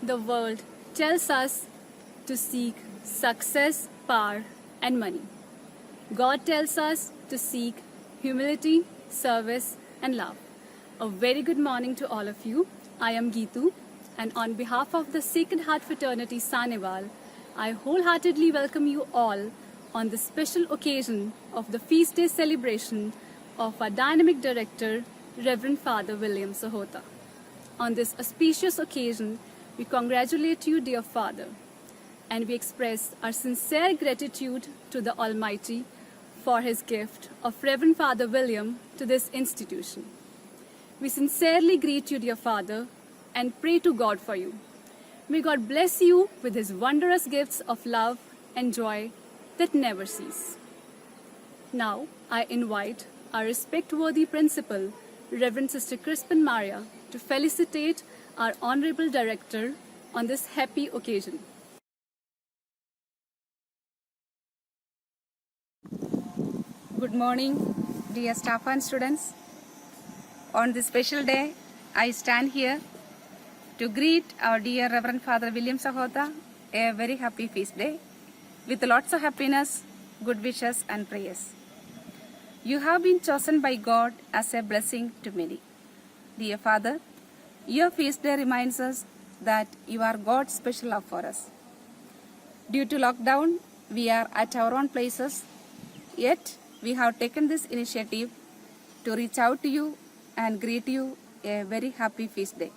The world tells us to seek success, power, and money. God tells us to seek humility, service, and love. A very good morning to all of you. I am Geetu, and on behalf of the Sacred Heart Fraternity Saneval, I wholeheartedly welcome you all on the special occasion of the feast day celebration of our dynamic director, Reverend Father William Sahota. On this auspicious occasion, we congratulate you, dear Father, and we express our sincere gratitude to the Almighty for His gift of Reverend Father William to this institution. We sincerely greet you, dear Father, and pray to God for you. May God bless you with His wondrous gifts of love and joy that never cease. Now, I invite our respect-worthy principal, Reverend Sister Crispin Maria, to felicitate our Honorable Director on this happy occasion. Good morning, dear staff and students. On this special day, I stand here to greet our dear Reverend Father William Sahota a very happy feast day with lots of happiness, good wishes and prayers. You have been chosen by God as a blessing to many. Dear Father, your feast day reminds us that you are God's special love for us. Due to lockdown, we are at our own places, yet we have taken this initiative to reach out to you and greet you a very happy feast day.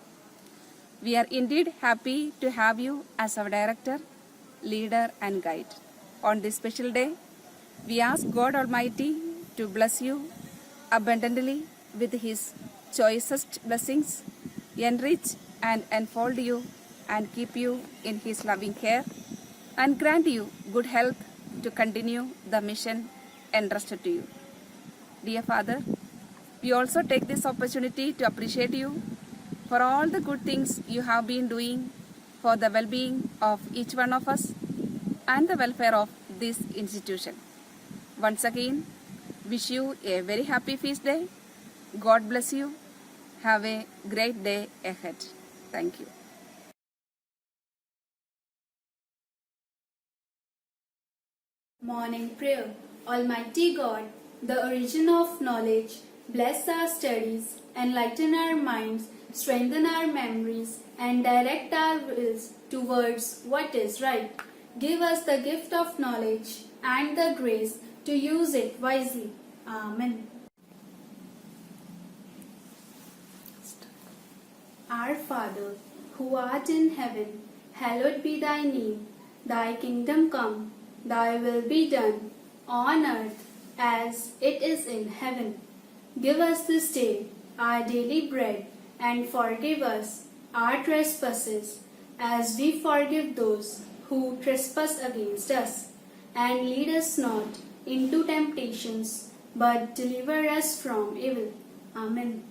We are indeed happy to have you as our director, leader and guide. On this special day, we ask God Almighty to bless you abundantly with His choicest blessings, enrich and enfold you and keep you in His loving care, and grant you good health to continue the mission entrusted to you. Dear Father, we also take this opportunity to appreciate you for all the good things you have been doing for the well-being of each one of us and the welfare of this institution. Once again, wish you a very happy feast day. God bless you. Have a great day ahead. Thank you. Morning prayer. Almighty God, the origin of knowledge, bless our studies, enlighten our minds, strengthen our memories, and direct our wills towards what is right. Give us the gift of knowledge and the grace to use it wisely. Amen. Our Father, who art in heaven, hallowed be thy name. Thy kingdom come, thy will be done, on earth as it is in heaven. Give us this day our daily bread, and forgive us our trespasses, as we forgive those who trespass against us. And lead us not into temptations, but deliver us from evil. Amen.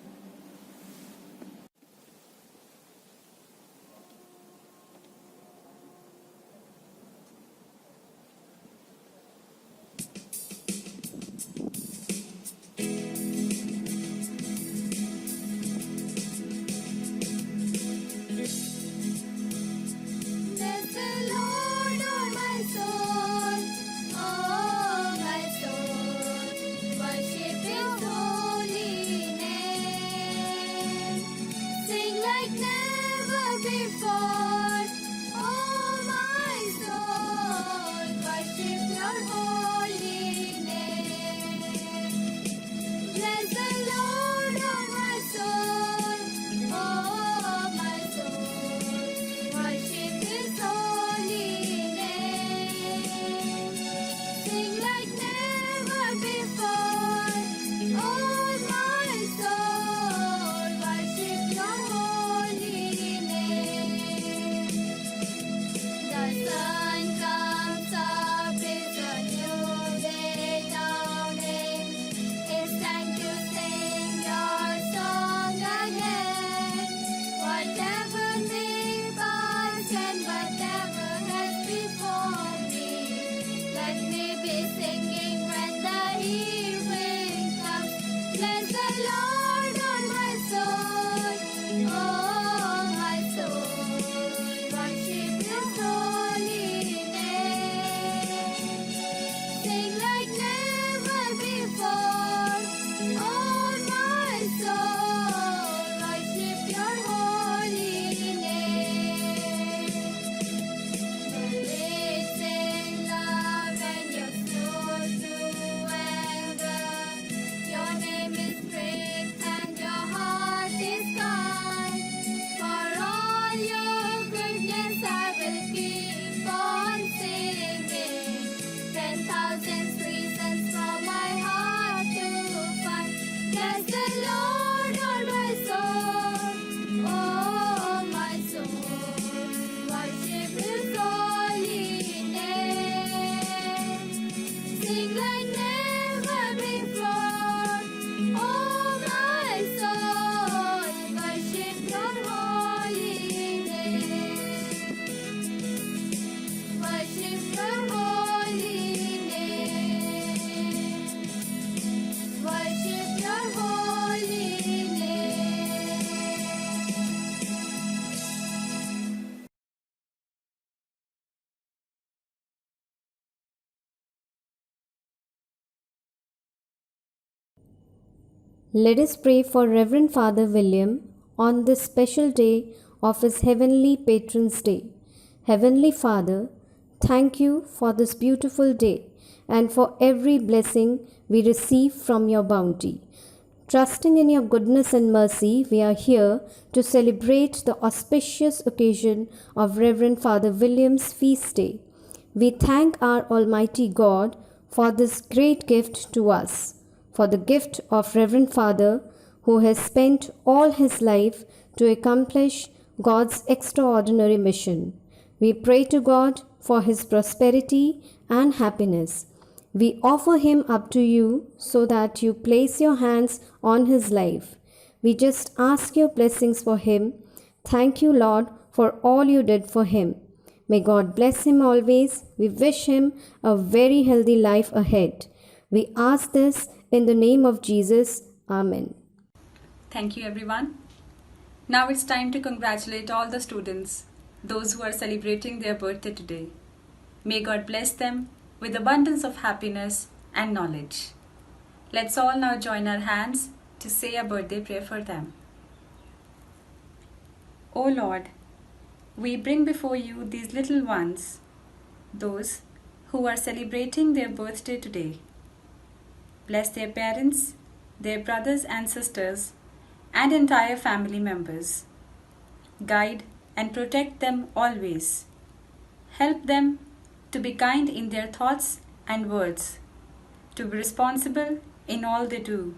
before. Oh, my soul, worship your holy name. Bless the Lord, oh my soul. Oh, my soul, worship His holy name. Sing like never before. Oh, my soul, worship your holy name. The sun comes up, it's a new day dawning. It's time to sing your song again. Whatever may pass and whatever has before me, let me be singing when the evening comes. Bless the Lord, oh my soul. Oh, my soul, worship His holy name. Sing like never before. Oh, my soul, worship your holy name. It's in love and you're slow to anger. Your name is great and your heart is kind. For all your goodness I will keep on singing. 10,000 reasons for my heart to find. Bless the Lord, oh my soul. Oh, my soul, worship His holy name. Sing like never before. Oh, my soul, worship your holy name. Worship your holy name. Worship your holy name. Let us pray for Reverend Father William on this special day of his Heavenly Patron's Day. Heavenly Father, thank you for this beautiful day and for every blessing we receive from your bounty. Trusting in your goodness and mercy, we are here to celebrate the auspicious occasion of Reverend Father William's feast day. We thank our Almighty God for this great gift to us, for the gift of Reverend Father who has spent all his life to accomplish God's extraordinary mission. We pray to God for his prosperity and happiness. We offer him up to you so that you place your hands on his life. We just ask your blessings for him. Thank you, Lord, for all you did for him. May God bless him always. We wish him a very healthy life ahead. We ask this in the name of Jesus. Amen. Thank you, everyone. Now it's time to congratulate all the students, those who are celebrating their birthday today. May God bless them with abundance of happiness and knowledge. Let's all now join our hands to say a birthday prayer for them. O Lord, we bring before you these little ones, those who are celebrating their birthday today. Bless their parents, their brothers and sisters, and entire family members. Guide and protect them always. Help them to be kind in their thoughts and words, to be responsible in all they do,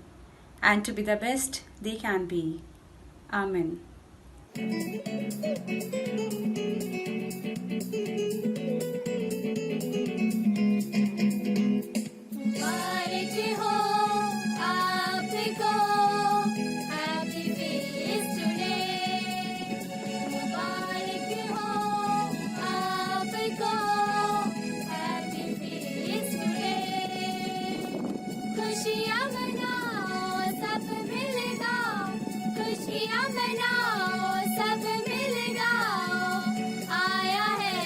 and to be the best they can be. Amen. मुबारक हो आपको, happy feast today. मुबारक हो आपको, happy feast today. खुशियाँ मनाओ सब मिल गाओ, खुशियाँ मनाओ सब मिल गाओ. आया है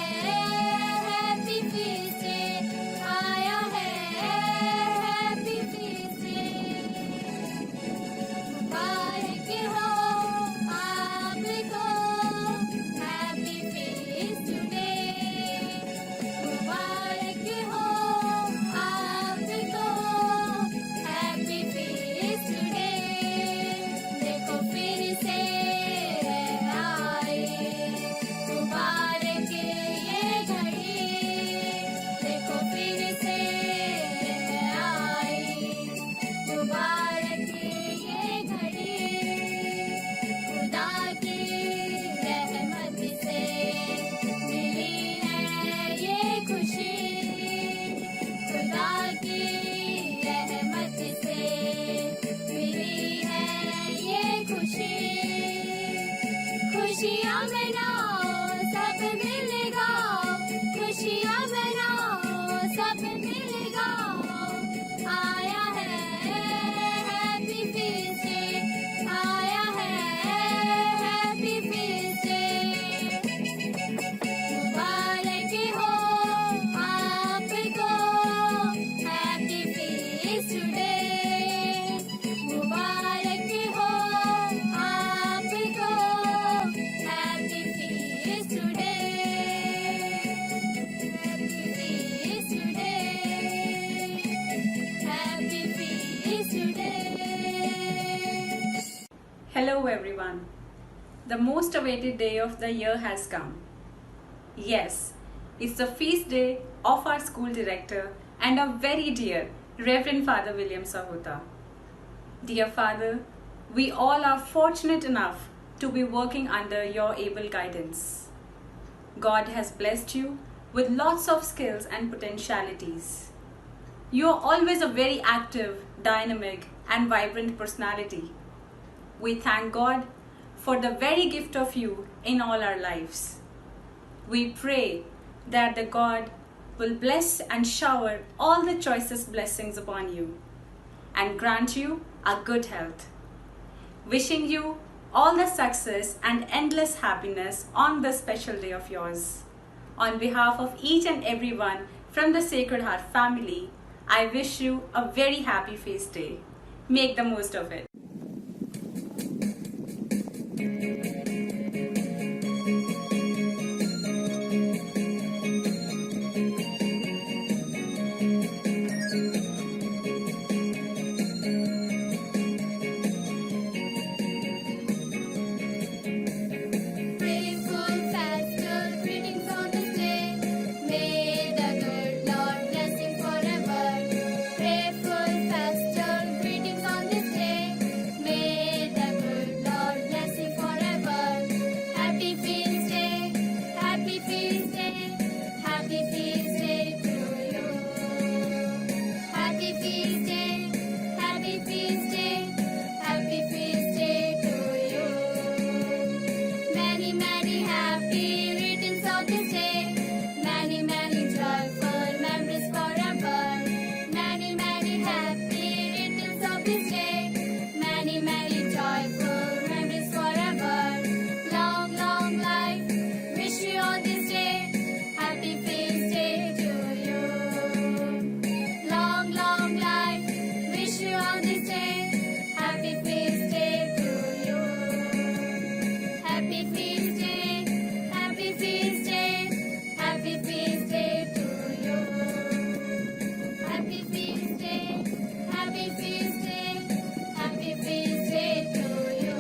Hello everyone. The most awaited day of the year has come. Yes, it's the feast day of our school director and our very dear Reverend Father William Sahota. Dear Father, we all are fortunate enough to be working under your able guidance. God has blessed you with lots of skills and potentialities. You are always a very active, dynamic, and vibrant personality. We thank God for the very gift of you in all our lives. We pray that the God will bless and shower all the choicest blessings upon you and grant you a good health. Wishing you all the success and endless happiness on this special day of yours. On behalf of each and everyone from the Sacred Heart family, I wish you a very happy feast day. Make the most of it. Grateful festal greetings on this day. May the good Lord bless you forever. Grateful festal greetings on this day. May the good Lord bless you forever. Happy feast day, happy feast day, happy feast day to you. Happy feast day, happy feast day, happy feast day to you. Many, many happy returns of this day. Many, many joyful memories forever. Many, many happy returns of this day. Many, many joyful memories forever. Long, long life. Wish you on this day. Happy feast day to you. Long, long life. Wish you on this day. Happy feast day to you. Happy feast day, happy feast day, happy feast day to you. Happy feast day, happy feast day, happy feast day to you.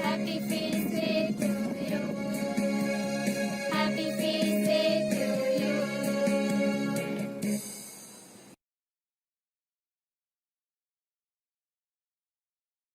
Happy feast day to you. Happy feast day to you.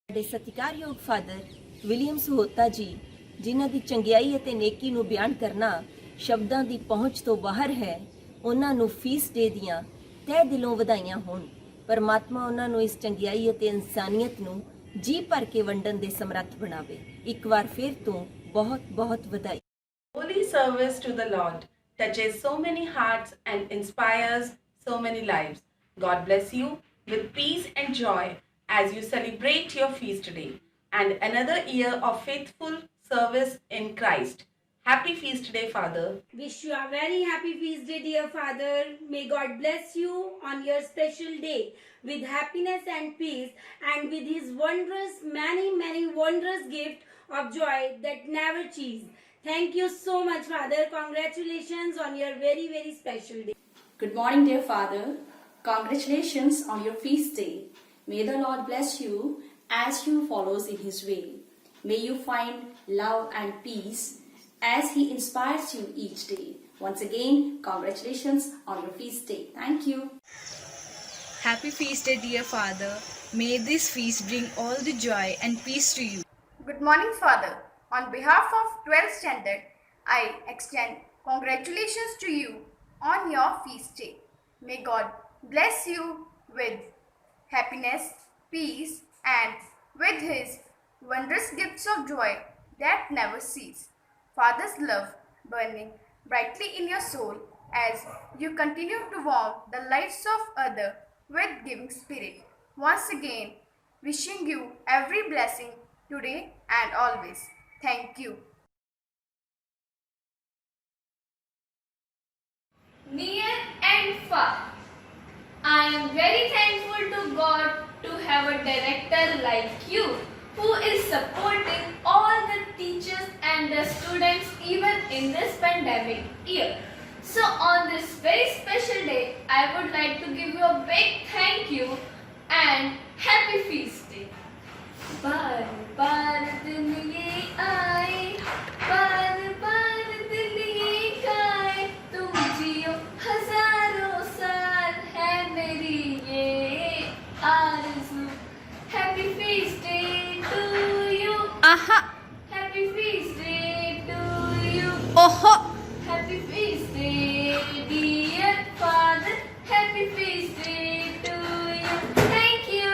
ਸਾਡੇ ਸਤਿਕਾਰਯੋਗ father William Sahota ਜੀ, ਜਿਨ੍ਹਾਂ ਦੀ ਚੰਗਿਆਈ ਅਤੇ ਨੇਕੀ ਨੂੰ ਬਿਆਨ ਕਰਨਾ ਸ਼ਬਦਾਂ ਦੀ ਪਹੁੰਚ ਤੋਂ ਬਾਹਰ ਹੈ, ਉਹਨਾਂ ਨੂੰ ਫੀਸ ਡੇ ਦੀਆਂ ਤਹਿ ਦਿਲੋਂ ਵਧਾਈਆਂ ਹੋਣ। ਪਰਮਾਤਮਾ ਉਹਨਾਂ ਨੂੰ ਇਸ ਚੰਗਿਆਈ ਅਤੇ ਇਨਸਾਨੀਅਤ ਨੂੰ ਜੀ ਭਰ ਕੇ ਵੰਡਣ ਦੇ ਸਮਰੱਥ ਬਣਾਵੇ। ਇੱਕ ਵਾਰ ਫਿਰ ਤੋਂ ਬਹੁਤ ਬਹੁਤ ਵਧਾਈ। Holy service to the Lord touches so many hearts and inspires so many lives. God bless you with peace and joy as you celebrate your feast day and another year of faithful service in Christ. Happy feast day, Father. Wish you a very happy feast day, dear Father. May God bless you on your special day with happiness and peace and with His wondrous, many wondrous gift of joy that never cease. Thank you so much, Father. Congratulations on your very special day. Good morning, dear Father. Congratulations on your feast day. May the Lord bless you as you follows in His way. May you find love and peace as He inspires you each day. Once again, congratulations on your feast day. Thank you. Happy feast day, dear Father. May this feast bring all the joy and peace to you. Good morning, Father. On behalf of 12th standard, I extend congratulations to you on your feast day. May God bless you with happiness, peace, and with His wondrous gifts of joy that never cease. Father's love burning brightly in your soul as you continue to warm the lives of others with giving spirit. Once again, wishing you every blessing today and always. Thank you. Near and far. I am very thankful to God to have a director like you who is supporting all the teachers and the students even in this pandemic year. So on this very special day, I would like to give you a big thank you and happy feast day. Bye. Aha. Happy feast day to you. Oho. Happy feast day, dear Father. Happy feast day to you. Thank you.